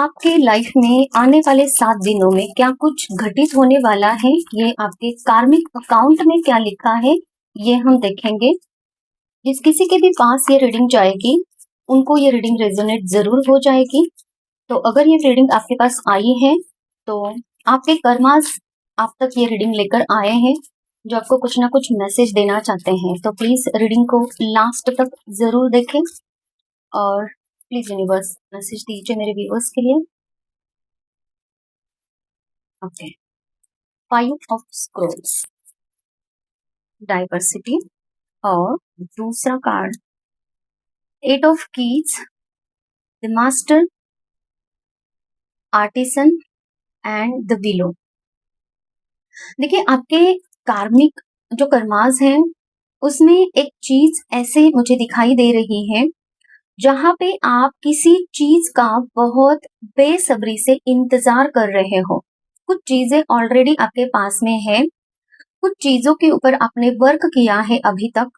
आपके लाइफ में आने वाले 7 दिनों में क्या कुछ घटित होने वाला है? ये आपके कार्मिक अकाउंट में क्या लिखा है, ये हम देखेंगे। जिस किसी के भी पास ये रीडिंग जाएगी, उनको ये रीडिंग रेजोनेट ज़रूर हो जाएगी। तो अगर ये रीडिंग आपके पास आई है, तो आपके कर्मास आप तक ये रीडिंग लेकर आए हैं, जो आपको कुछ ना कुछ मैसेज देना चाहते हैं। तो प्लीज़ रीडिंग को लास्ट तक ज़रूर देखें और प्लीज़ यूनिवर्स मैसेज दीजिए मेरे व्यूअर्स के लिए। ओके, 5 ऑफ स्क्रॉल्स, डाइवर्सिटी और दूसरा card 8 of keys, the master, artisan and the willow. देखिए, आपके कार्मिक जो कर्मास हैं, उसमें एक चीज ऐसे मुझे दिखाई दे रही है जहां पे आप किसी चीज का बहुत बेसब्री से इंतजार कर रहे हो। कुछ चीजें ऑलरेडी आपके पास में है, कुछ चीजों के ऊपर आपने वर्क किया है अभी तक,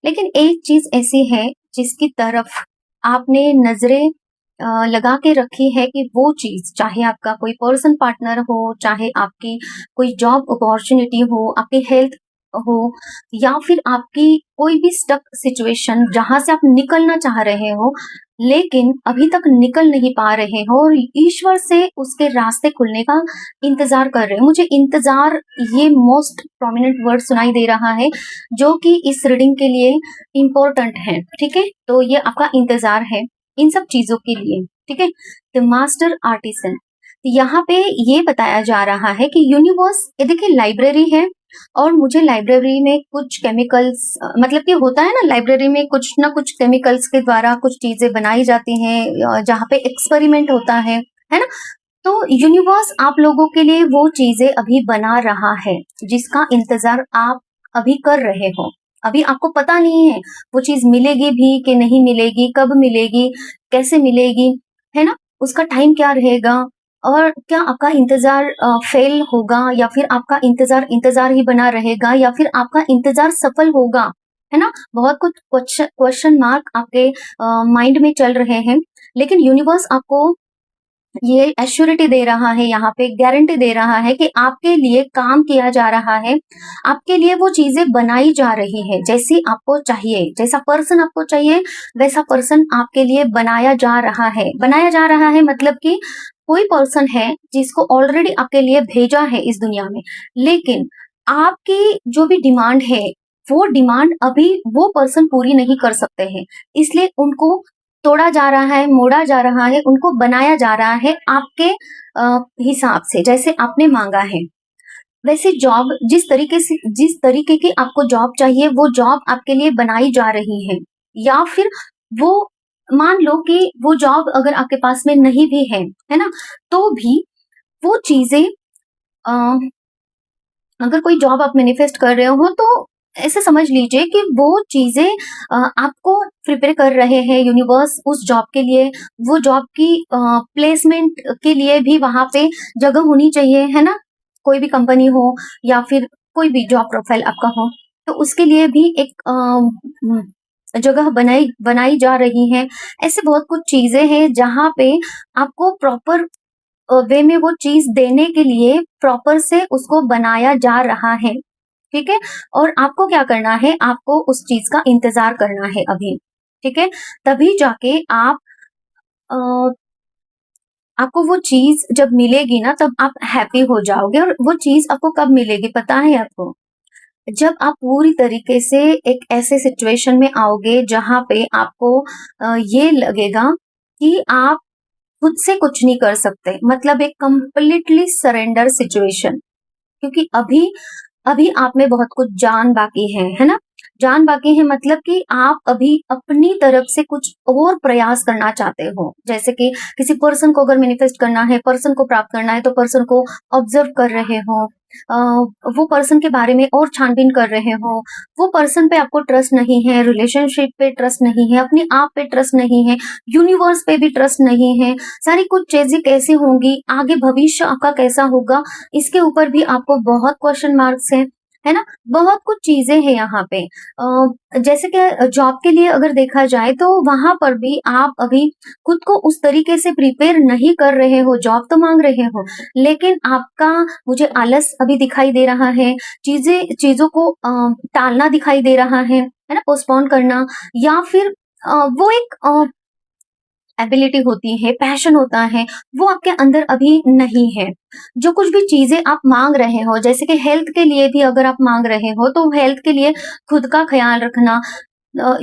लेकिन एक चीज ऐसी है जिसकी तरफ आपने नजरें लगा के रखी है कि वो चीज, चाहे आपका कोई पर्सन पार्टनर हो, चाहे आपकी कोई जॉब अपॉर्चुनिटी हो, आपकी हेल्थ हो, या फिर आपकी कोई भी स्टक सिचुएशन जहां से आप निकलना चाह रहे हो लेकिन अभी तक निकल नहीं पा रहे हो और ईश्वर से उसके रास्ते खुलने का इंतजार कर रहे हैं। मुझे इंतजार ये मोस्ट प्रोमिनेंट वर्ड सुनाई दे रहा है जो कि इस रीडिंग के लिए इम्पोर्टेंट है। ठीक है, तो ये आपका इंतजार है इन सब चीजों के लिए। ठीक है, द मास्टर आर्टिसन, यहाँ पे ये बताया जा रहा है कि यूनिवर्स, ये देखिए लाइब्रेरी है और मुझे लाइब्रेरी में कुछ केमिकल्स, मतलब कि होता है ना, लाइब्रेरी में कुछ ना कुछ केमिकल्स के द्वारा कुछ चीजें बनाई जाती हैं जहाँ पे एक्सपेरिमेंट होता है ना। तो यूनिवर्स आप लोगों के लिए वो चीजें अभी बना रहा है जिसका इंतजार आप अभी कर रहे हो। अभी आपको पता नहीं है वो चीज मिलेगी भी कि नहीं मिलेगी, कब मिलेगी, कैसे मिलेगी, है ना, उसका टाइम क्या रहेगा, और क्या आपका इंतजार फेल होगा या फिर आपका इंतजार इंतजार ही बना रहेगा या फिर आपका इंतजार सफल होगा, है ना। बहुत कुछ क्वेश्चन मार्क आपके माइंड में चल रहे हैं, लेकिन यूनिवर्स आपको ये एश्योरिटी दे रहा है, यहाँ पे गारंटी दे रहा है कि आपके लिए काम किया जा रहा है, आपके लिए वो चीजें बनाई जा रही है जैसी आपको चाहिए, जैसा पर्सन आपको चाहिए वैसा पर्सन आपके लिए बनाया जा रहा है। बनाया जा रहा है मतलब कि कोई पर्सन है जिसको ऑलरेडी आपके लिए भेजा है इस दुनिया में, लेकिन आपकी जो भी डिमांड है वो डिमांड अभी वो पर्सन पूरी नहीं कर सकते हैं, इसलिए उनको तोड़ा जा रहा है, मोड़ा जा रहा है, उनको बनाया जा रहा है आपके हिसाब से, जैसे आपने मांगा है। वैसे जॉब जिस तरीके की आपको जॉब चाहिए वो जॉब आपके लिए बनाई जा रही है, या फिर वो, मान लो कि वो जॉब अगर आपके पास में नहीं भी है ना, तो भी वो चीजें, अगर कोई जॉब आप मैनिफेस्ट कर रहे हो तो ऐसे समझ लीजिए कि वो चीजें आपको प्रिपेयर कर रहे हैं यूनिवर्स उस जॉब के लिए। वो जॉब की प्लेसमेंट के लिए भी वहां पे जगह होनी चाहिए, है ना। कोई भी कंपनी हो या फिर कोई भी जॉब प्रोफाइल आपका हो, तो उसके लिए भी एक जगह बनाई बनाई जा रही है। ऐसे बहुत कुछ चीजें हैं जहाँ पे आपको प्रॉपर वे में वो चीज देने के लिए प्रॉपर से उसको बनाया जा रहा है। ठीक है, और आपको क्या करना है, आपको उस चीज का इंतजार करना है अभी। ठीक है, तभी जाके अ, आपको वो चीज जब मिलेगी ना तब आप हैप्पी हो जाओगे। और वो चीज आपको कब मिलेगी पता है आपको, जब आप पूरी तरीके से एक ऐसे सिचुएशन में आओगे जहां पे आपको ये लगेगा कि आप खुद से कुछ नहीं कर सकते, मतलब एक कंप्लीटली सरेंडर सिचुएशन। क्योंकि अभी अभी आप में बहुत कुछ जान बाकी है ना। जान बाकी है मतलब कि आप अभी अपनी तरफ से कुछ और प्रयास करना चाहते हो, जैसे कि किसी पर्सन को अगर मैनिफेस्ट करना है, पर्सन को प्राप्त करना है, तो पर्सन को ऑब्जर्व कर रहे हो, वो पर्सन के बारे में और छानबीन कर रहे हो। वो पर्सन पे आपको ट्रस्ट नहीं है, रिलेशनशिप पे ट्रस्ट नहीं है, अपने आप पे ट्रस्ट नहीं है, यूनिवर्स पे भी ट्रस्ट नहीं है। सारी कुछ चीजें कैसी होंगी, आगे भविष्य आपका कैसा होगा, इसके ऊपर भी आपको बहुत क्वेश्चन मार्क्स है। है ना? बहुत कुछ चीज़ें हैं यहाँ पे। जैसे कि जॉब के लिए अगर देखा जाए तो वहाँ पर भी आप अभी खुद को उस तरीके से प्रिपेयर नहीं कर रहे हो, जॉब तो माँग रहे हो, लेकिन आपका मुझे आलस अभी दिखाई दे रहा है, चीज़ों को टालना दिखाई दे रहा है ना? पोस्टपोन करना या फिर वो एक एबिलिटी होती है, पैशन होता है, वो आपके अंदर अभी नहीं है। जो कुछ भी चीज़ें आप माँग रहे हो, जैसे कि हेल्थ के लिए भी अगर आप माँग रहे हो, तो हेल्थ के लिए खुद का ख़्याल रखना,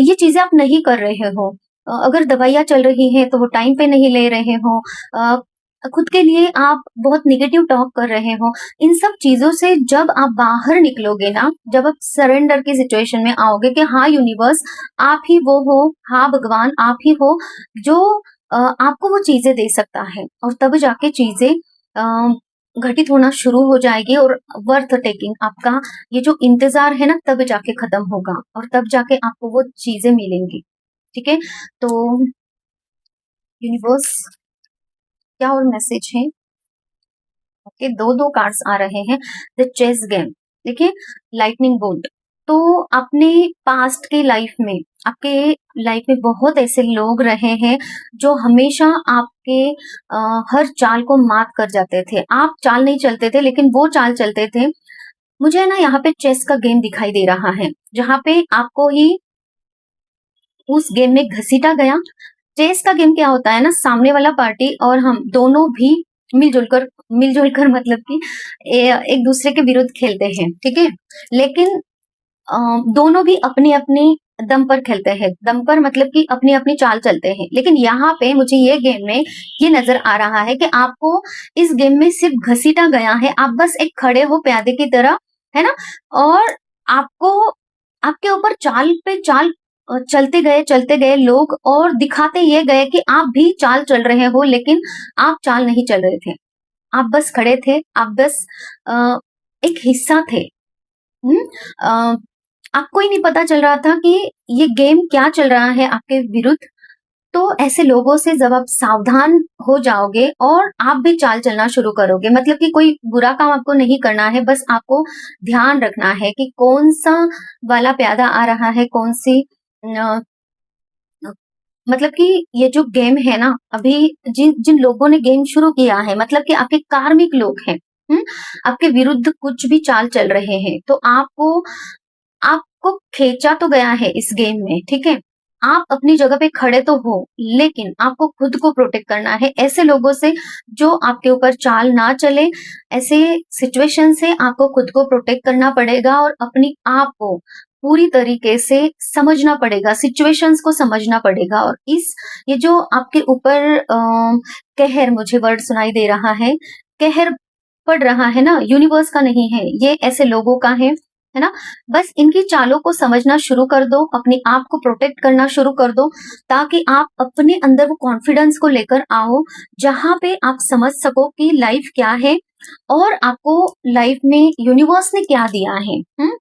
ये चीज़ें आप नहीं कर रहे हो। अगर दवाइयाँ चल रही हैं, तो वो टाइम पे नहीं ले रहे हो। अ, खुद के लिए आप बहुत नेगेटिव टॉक कर रहे हो। इन सब चीज़ों से जब आप बाहर निकलोगे ना, जब आप सरेंडर की सिचुएशन में आओगे कि हाँ यूनिवर्स आप ही वो हो, हाँ भगवान आप ही हो जो आपको वो चीज़ें दे सकता है, और तब जाके चीज़ें अ, घटित होना शुरू हो जाएगी और वर्थ टेकिंग आपका ये जो इंतज़ार है ना तब जाके खत्म होगा और तब जाके आपको वो चीज़ें मिलेंगी। ठीक है? तो यूनिवर्स क्या और मैसेज है? ओके, 2-2 कार्ड्स आ रहे हैं। द चेस गेम, देखिए लाइटनिंग बोल्ट। तो अपने पास्ट के लाइफ में, आपके लाइफ में बहुत ऐसे लोग रहे हैं जो हमेशा आपके हर चाल को मात कर जाते थे। आप चाल नहीं चलते थे लेकिन वो चाल चलते थे। मुझे है ना यहाँ पे चेस का गेम दिखाई दे रहा है, जहाँ पे आपको ही उस गेम में घसीटा गया। चेस का गेम क्या होता है ना, सामने वाला पार्टी और हम दोनों भी मिलजुल कर मतलब कि एक दूसरे के विरुद्ध खेलते हैं, ठीक है? लेकिन अ, दोनों भी अपनी-अपनी दम पर खेलते हैं। दम पर मतलब कि अपनी-अपनी चाल चलते हैं। लेकिन यहाँ पे मुझे ये गेम में ये नज़र आ रहा है कि आपको इस गेम में सिर्फ़ घसीटा गया है। आप बस एक खड़े हो प्यादे की तरह, है ना? और आपको आपके ऊपर चाल पे चाल चलते गए लोग और दिखाते ये गए कि आप भी चाल चल रहे हो, लेकिन आप चाल नहीं चल रहे थे। आप बस खड़े थे, आप बस अ, एक हिस्सा थे। हुँ? अ, आपको ही नहीं पता चल रहा था कि ये गेम क्या चल रहा है आपके विरुद्ध। तो ऐसे लोगों से जब आप सावधान हो जाओगे और आप भी चाल चलना शुरू करोगे, मतलब कि कोई बुरा काम आपको नहीं करना है, बस आपको ध्यान रखना है कि कौन-सा वाला प्यादा आ रहा है, कौन-सी अ अ, मतलब कि ये जो गेम है ना, अभी जिन जिन लोगों ने गेम शुरू किया है, मतलब कि आपके कार्मिक लोग हैं, हुँ? आपके विरुद्ध कुछ भी चाल चल रहे हैं, तो आपको खींचा तो गया है इस गेम में, ठीक है? आप अपनी जगह पे खड़े तो हो, लेकिन आपको खुद को प्रोटेक्ट करना है ऐसे लोगों से जो आपके ऊपर चाल ना चले। ऐसे सिचुएशन से आपको खुद को प्रोटेक्ट करना पड़ेगा और अपने आप को पूरी तरीके से समझना पड़ेगा, सिचुएशंस को समझना पड़ेगा। और इस ये जो आपके ऊपर कहर मुझे वर्ड सुनाई दे रहा है, कहर पड़ रहा है ना, यूनिवर्स का नहीं है, ये ऐसे लोगों का है ना? बस इनकी चालों को समझना शुरू कर दो, अपने आप को प्रोटेक्ट करना शुरू कर दो, ताकि आप अपने अंदर वो कॉन्फिडेंस को लेकर आओ, जहाँ पे आप समझ सको कि लाइफ क्या है और आपको लाइफ में यूनिवर्स ने क्या दिया है।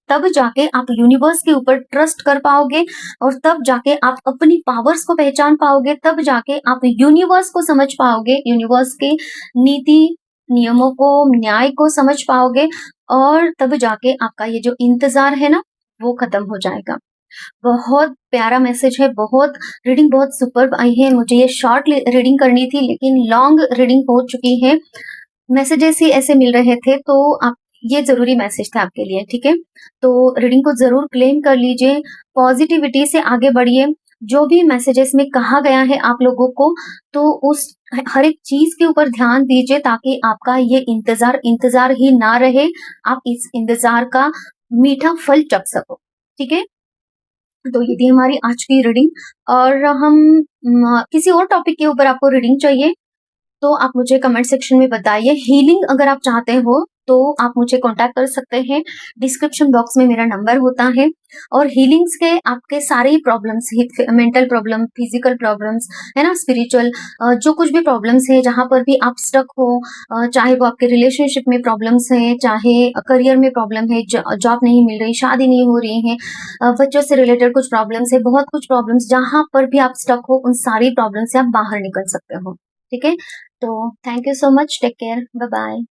तब जाके आप यूनिवर्स के ऊपर ट्रस्ट कर पाओगे और तब जाके आप अपनी पावर्स को पहचान पाओगे, तब जाके आप यूनिवर्स को समझ पाओगे, यूनिवर्स के नीति, नियमों को, न्याय को समझ पाओगे और तब जाके आपका ये जो इंतज़ार है ना, वो खत्म हो जाएगा। बहुत प्यारा मैसेज है, रीडिंग बहुत सुपर्ब आई है। मुझे ये शॉर्ट रीडिंग करनी थी लेकिन लॉन्ग रीडिंग हो चुकी है। मैसेजेस ही ऐसे मिल रहे थे, तो आप ये ज़रूरी मैसेज था आपके लिए, ठीक है? तो रीडिंग को ज़रूर क्लेम कर लीजिए, पॉज़िटिविटी से आगे बढ़िए। जो भी मैसेजेस में कहा गया है आप लोगों को, तो उस हर एक चीज़ के ऊपर ध्यान दीजिए ताकि आपका ये इंतज़ार ही ना रहे, आप इस इंतज़ार का मीठा फल चख सको, ठीक है? तो ये थी हमारी आज की रीडिंग और हम किसी और टॉपिक के ऊपर आपको रीडिंग चाहिए तो आप मुझे कमेंट सेक्शन में बताइए। हीलिंग अगर आप चाहते हो तो आप मुझे कांटेक्ट कर सकते हैं। डिस्क्रिप्शन बॉक्स में मेरा नंबर होता है और हीलिंग्स के आपके सारे ही problems, mental problem, physical problems, है ना, स्पिरिचुअल, जो कुछ भी प्रॉब्लम्स है जहाँ पर भी आप स्टक हो, चाहे वो आपके रिलेशनशिप में प्रॉब्लम्स है, चाहे करियर में प्रॉब्लम है, जॉब नहीं मिल रही, शादी नहीं हो रही है, बच्चों से रिलेटेड कुछ प्रॉब्लम्स है, बहुत कुछ प्रॉब्लम्स, जहाँ पर भी आप स्टक हो उन सारी प्रॉब्लम से आप बाहर निकल सकते हो। ठीक है? तो thank you so much, take care, bye bye.